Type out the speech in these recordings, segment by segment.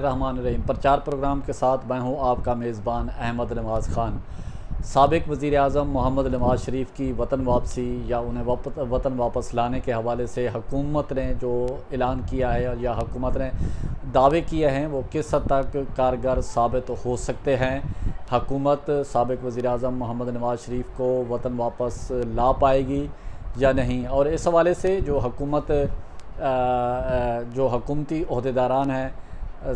الرحمن الرحیم پرچار پروگرام کے ساتھ میں ہوں آپ کا میزبان احمد نواز خان۔ سابق وزیر اعظم محمد نواز شریف کی وطن واپسی یا انہیں وطن واپس لانے کے حوالے سے حکومت نے جو اعلان کیا ہے یا حکومت نے دعوے کیے ہیں وہ کس حد تک کارگر ثابت ہو سکتے ہیں؟ حکومت سابق وزیر اعظم محمد نواز شریف کو وطن واپس لا پائے گی یا نہیں؟ اور اس حوالے سے جو حکومتی عہدیداران ہیں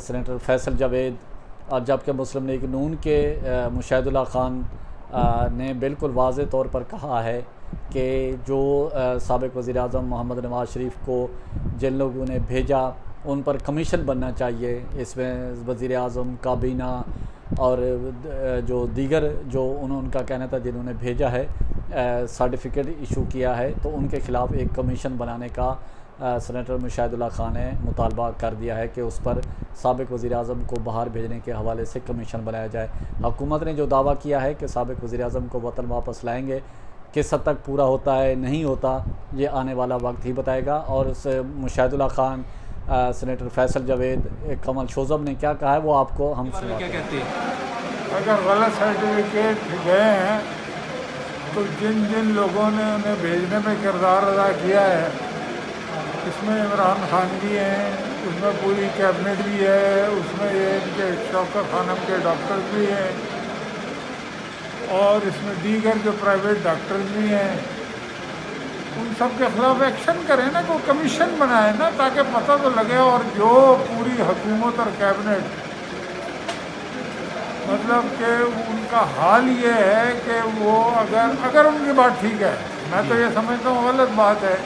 سینیٹر فیصل جاوید اور جبکہ مسلم لیگ نون کے مشاہد اللہ خان نے بالکل واضح طور پر کہا ہے کہ جو سابق وزیر اعظم محمد نواز شریف کو جن لوگوں نے بھیجا ان پر کمیشن بننا چاہیے۔ اس میں وزیر اعظم کابینہ اور جو دیگر جو ان کا کہنا تھا جنہوں نے بھیجا ہے سرٹیفکیٹ ایشو کیا ہے تو ان کے خلاف ایک کمیشن بنانے کا سینیٹر مشاہد اللہ خان نے مطالبہ کر دیا ہے کہ اس پر سابق وزیر اعظم کو باہر بھیجنے کے حوالے سے کمیشن بنایا جائے۔ حکومت نے جو دعویٰ کیا ہے کہ سابق وزیر اعظم کو وطن واپس لائیں گے، کس حد تک پورا ہوتا ہے نہیں ہوتا یہ آنے والا وقت ہی بتائے گا۔ اور مشاہد اللہ خان، سینیٹر فیصل جاوید، کمل شوذب نے کیا کہا ہے وہ آپ کو ہم سناتے ہیں۔ اگر غلط سرٹیفکیٹ گئے ہیں تو جن لوگوں نے انہیں بھیجنے میں کردار ادا کیا ہے، اس میں عمران خان بھی ہیں، اس میں پوری کیبنٹ بھی ہے، اس میں یہ کہ شوکت خانم کے ڈاکٹر بھی ہیں اور اس میں دیگر جو پرائیویٹ ڈاکٹرز بھی ہیں، ان سب کے خلاف ایکشن کریں نا، کوئی کمیشن بنائے نا تاکہ پتہ تو لگے۔ اور جو پوری حکومت اور کیبنٹ مطلب کہ ان کا حال یہ ہے کہ وہ اگر ان کی بات ٹھیک ہے، میں تو یہ سمجھتا ہوں غلط بات ہے،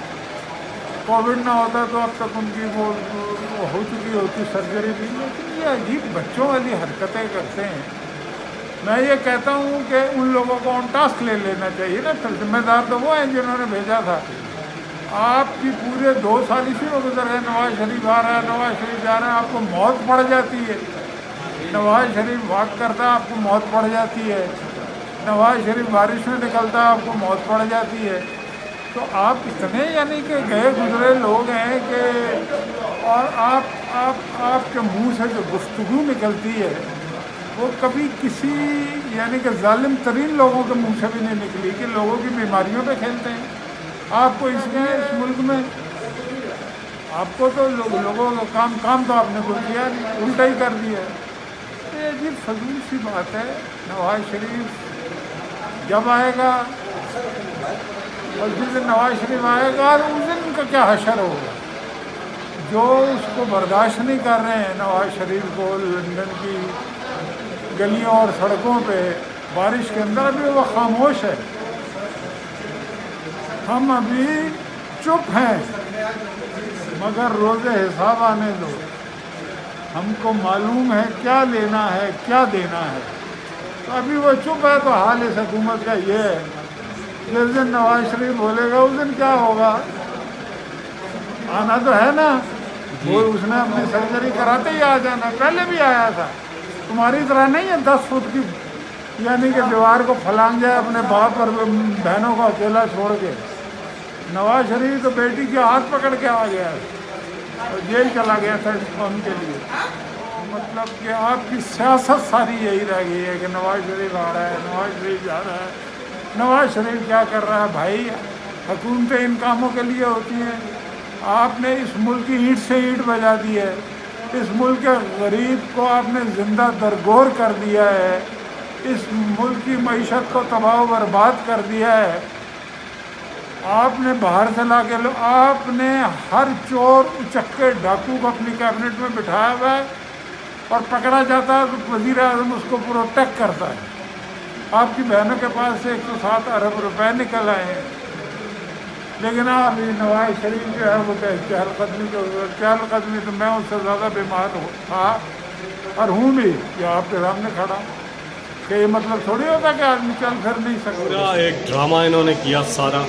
کووڈ نہ ہوتا تو اب تک ان کی وہ ہو چکی ہوتی سرجری بھی، لیکن یہ عجیب بچوں والی حرکتیں کرتے ہیں۔ میں یہ کہتا ہوں کہ ان لوگوں کو آن ٹاسک لے لینا چاہیے نا، ذمہ دار تو وہ ہیں جنہوں نے بھیجا تھا۔ آپ کی پورے 2 سال اسی میں گزر گئے، نواز شریف آ رہا ہے، نواز شریف جا رہا ہے، آپ کو موت پڑ جاتی ہے۔ نواز شریف واک کرتا ہے، آپ کو موت پڑ جاتی ہے۔ نواز شریف بارش میں نکلتا ہے، آپ کو موت پڑ جاتی ہے۔ تو آپ اتنے یعنی کہ گئے گزرے لوگ ہیں کہ اور آپ کے منہ سے جو گفتگو نکلتی ہے وہ کبھی کسی یعنی کہ ظالم ترین لوگوں کے منہ سے بھی نہیں نکلی کہ لوگوں کی بیماریوں پہ کھیلتے ہیں۔ آپ کو اس ملک میں آپ کو تو لوگوں کا کام تو آپ نے کوئی کیا نہیں، الٹا ہی کر دیا ہے۔ یہ عجیب فضول سی بات ہے۔ نواز شریف جب آئے گا اور جس دن نواز شریف آئے گا اس دن ان کا کیا حشر ہوگا؟ جو اس کو برداشت نہیں کر رہے ہیں نواز شریف کو لندن کی گلیوں اور سڑکوں پہ بارش کے اندر، ابھی وہ خاموش ہے۔ ہم ابھی چپ ہیں، مگر روز حساب آنے دو، ہم کو معلوم ہے کیا لینا ہے کیا دینا ہے۔ تو ابھی وہ چپ ہے تو حال اس حکومت کا یہ ہے، جس دن نواز شریف بولے گا اس دن کیا ہوگا؟ آنا تو ہے نا، وہ اس نے اپنی سرجری کراتے ہی آ جانا، پہلے بھی آیا تھا، تمہاری طرح نہیں ہے 10 فٹ کی یعنی کہ دیوار کو پھلانگ جائے اپنے باپ اور بہنوں کو اکیلا چھوڑ کے۔ نواز شریف تو بیٹی کے ہاتھ پکڑ کے آ گیا اور جیل چلا گیا تھا اس قوم کے لیے۔ مطلب کہ آپ کی سیاست ساری یہی رہ گئی ہے کہ نواز شریف آ رہا ہے، نواز شریف جا رہا ہے۔ نواز شریف کیا کر رہا ہے بھائی؟ حکومتیں ان کاموں کے لیے ہوتی ہیں۔ آپ نے اس ملک کی اینٹ سے اینٹ بجا دی ہے، اس ملک کے غریب کو آپ نے زندہ درگور کر دیا ہے، اس ملک کی معیشت کو تباہ و برباد کر دیا ہے۔ آپ نے باہر سے لا کے آپ نے ہر چور اچکے ڈاکو کو اپنی کیبنٹ میں بٹھایا ہوا ہے، اور پکڑا جاتا ہے تو وزیر اعظم اس کو پروٹیکٹ کرتا ہے۔ آپ کی بہنوں کے پاس سے 107 ارب روپے نکل آئے ہیں، لیکن آپ نواز شریف جو ہے وہ چہل قدمی تو میں اس سے زیادہ بیمار تھا اور ہوں بھی کہ آپ کے سامنے کھڑا، کہ یہ مطلب تھوڑی ہوتا کہ آدمی چل پھر نہیں سکتا۔ پورا ایک ڈرامہ انہوں نے کیا، سارا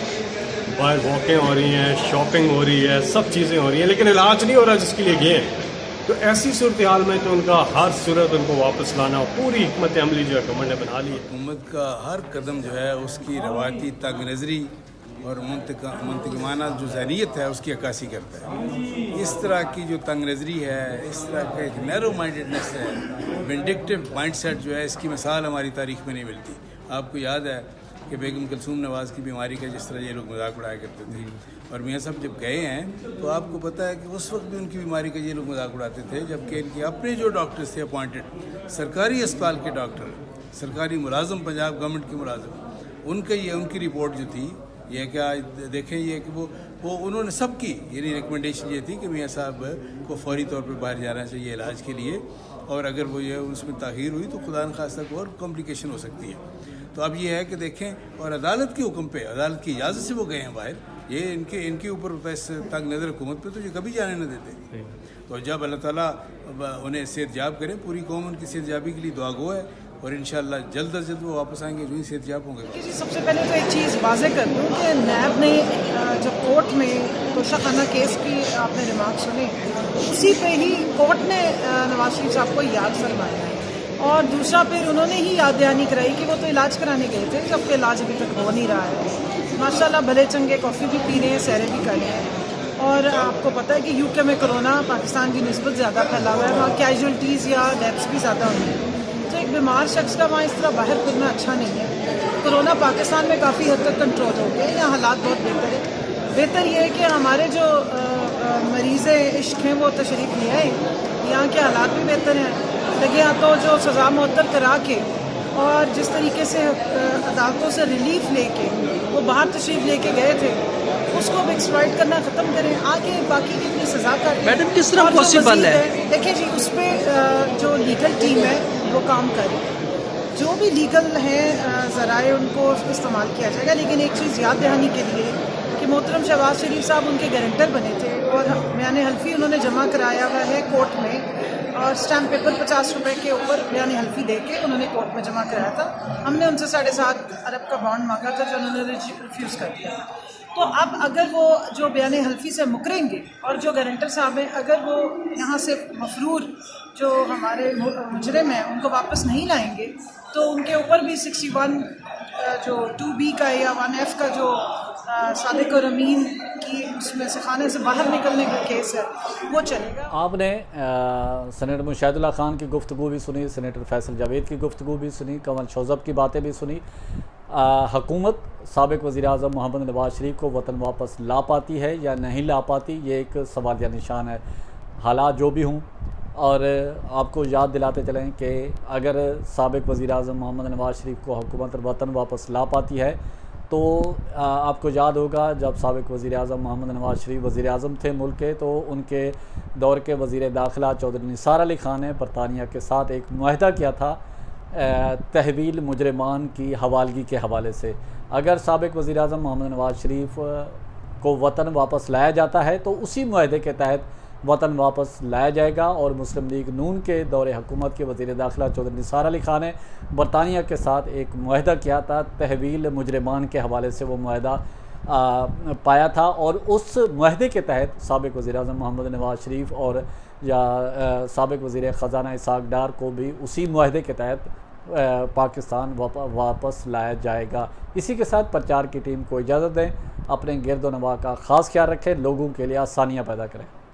باہر واکنگ ہو رہی ہیں، شاپنگ ہو رہی ہے، سب چیزیں ہو رہی ہیں، لیکن علاج نہیں ہو رہا جس کے لیے گئے ہیں۔ تو ایسی صورتحال میں تو ان کا ہر صورت ان کو واپس لانا، پوری حکمت عملی جو ہے گورنمنٹ نے بنا لی ہے۔ حکومت کا ہر قدم جو ہے اس کی روایتی تنگ نظری اور منتقمانہ جو ذہنیت ہے اس کی عکاسی کرتا ہے. اس طرح کی جو تنگ نظری ہے، اس طرح کا ایک نیرو مائنڈڈنس ہے، وینڈکٹیو مائنڈ سیٹ جو ہے، اس کی مثال ہماری تاریخ میں نہیں ملتی. آپ کو یاد ہے کہ بیگم کلثوم نواز کی بیماری کا جس طرح یہ لوگ مذاق اڑایا کرتے تھے، اور میاں صاحب جب گئے ہیں تو آپ کو پتہ ہے کہ اس وقت بھی ان کی بیماری کا یہ لوگ مذاق اڑاتے تھے، جبکہ ان کے اپنے جو ڈاکٹرز تھے اپوائنٹڈ سرکاری اسپتال کے ڈاکٹر، سرکاری ملازم، پنجاب گورنمنٹ کے ملازم، ان کی رپورٹ جو تھی یہ کہ دیکھیں یہ کہ وہ انہوں نے سب کی یعنی ریکمنڈیشن یہ تھی کہ میاں صاحب کو فوری طور پر باہر جانا چاہیے علاج کے لیے، اور اگر وہ یہ اس میں تاخیر ہوئی تو خدا نخواستہ کو اور کمپلیکیشن ہو سکتی ہے. تو اب یہ ہے کہ دیکھیں، اور عدالت کے حکم پہ، عدالت کی اجازت سے وہ گئے ہیں باہر. یہ ان کے اوپر ہوتا ہے اس تنگ نظر حکومت پہ تو یہ کبھی جانے نہ دیتے. تو جب اللہ تعالیٰ انہیں صحت یاب کرے، پوری قوم ان کی صحت یابی کے لیے دعا گو ہے، اور انشاءاللہ جلد از جلد وہ واپس آئیں گے، جو ہی صحت یاب ہوں گے. جی سب سے پہلے تو ایک چیز واضح کر دوں کہ نیب نے جب کورٹ میں توشہ خانہ کیس کی آپ نے ریمارک سنے، اسی پہ ہی کورٹ نے نواز شریف صاحب کو یاد فرمایا ہے، اور دوسرا پھر انہوں نے ہی یاد دہانی کرائی کہ وہ تو علاج کرانے گئے تھے، جبکہ علاج ابھی تک ہو نہیں رہا ہے. ماشاءاللہ بھلے چنگے کافی بھی پی رہے ہیں، سیرے بھی کر رہے ہیں. اور آپ کو پتہ ہے کہ یو کے میں کرونا پاکستان کی نسبت زیادہ پھیلا ہوا ہے، وہاں کیجولٹیز یا ڈیتھس بھی زیادہ ہوئی ہیں. تو ایک بیمار شخص کا وہاں اس طرح باہر پھرنا اچھا نہیں ہے. کرونا پاکستان میں کافی حد تک کنٹرول ہو گیا، یہاں حالات بہت بہتر ہے. بہتر یہ ہے کہ ہمارے جو مریض عشق ہیں وہ تشریف لے آئے، یہاں کے حالات بھی بہتر ہیں. لگے ہاتھوں جو سزا معطل کرا کے اور جس طریقے سے عدالتوں سے ریلیف لے کے وہ باہر تشریف لے کے گئے تھے، اس کو بھی ایکسپلائٹ کرنا ختم کریں. آگے باقی کی اپنی سزا کر میڈم کس طرح پاسبل ہے؟ دیکھیں جی، اس پہ جو لیگل ٹیم ہے وہ کام کرے، جو بھی لیگل ہیں ذرائع ان کو استعمال کیا جائے گا. لیکن ایک چیز یاد دہانی کے لیے کہ محترم شہباز شریف صاحب ان کے گارنٹر بنے تھے، اور بیان حلفی انہوں نے جمع کرایا ہوا ہے کورٹ میں، اور اسٹیمپ پیپر 50 روپے کے اوپر بیان حلفی دے کے انہوں نے کورٹ میں جمع کرایا تھا. ہم نے ان سے 7.5 ارب کا بانڈ مانگا تھا جو انہوں نے ریفیوز کر دیا. تو اب اگر وہ جو بیان حلفی سے مکریں گے، اور جو گارنٹر صاحب ہیں اگر وہ یہاں سے مفرور جو ہمارے مجرم ہیں ان کو واپس نہیں لائیں گے، تو ان کے اوپر بھی 61 جو 2B کا یا 1F کا جو صادق اور امین کی اس میں سے خانے سے باہر نکلنے کا کیس ہے وہ چلے گا. آپ نے سینیٹر مشاہد اللہ خان کی گفتگو بھی سنی، سینیٹر فیصل جاوید کی گفتگو بھی سنی، کنول شوذب کی باتیں بھی سنی. حکومت سابق وزیر اعظم محمد نواز شریف کو وطن واپس لا پاتی ہے یا نہیں لا پاتی، یہ ایک سوالیہ نشان ہے. حالات جو بھی ہوں، اور آپ کو یاد دلاتے چلیں کہ اگر سابق وزیر اعظم محمد نواز شریف کو حکومت وطن واپس لا پاتی ہے تو آپ کو یاد ہوگا جب سابق وزیر اعظم محمد نواز شریف وزیر اعظم تھے ملک کے، تو ان کے دور کے وزیر داخلہ چودھری نثار علی خان نے برطانیہ کے ساتھ ایک معاہدہ کیا تھا تحویل مجرمان کی حوالگی کے حوالے سے. اگر سابق وزیر اعظم محمد نواز شریف کو وطن واپس لایا جاتا ہے تو اسی معاہدے کے تحت وطن واپس لایا جائے گا. اور مسلم لیگ نون کے دور حکومت کے وزیر داخلہ چودھری نثار علی خان نے برطانیہ کے ساتھ ایک معاہدہ کیا تھا تحویل مجرمان کے حوالے سے، وہ معاہدہ پایا تھا، اور اس معاہدے کے تحت سابق وزیر اعظم محمد نواز شریف اور یا سابق وزیر خزانہ اسحاق ڈار کو بھی اسی معاہدے کے تحت پاکستان واپس لایا جائے گا. اسی کے ساتھ پرچار کی ٹیم کو اجازت دیں، اپنے گرد و نواح کا خاص خیال رکھیں، لوگوں کے لیے آسانیاں پیدا کریں.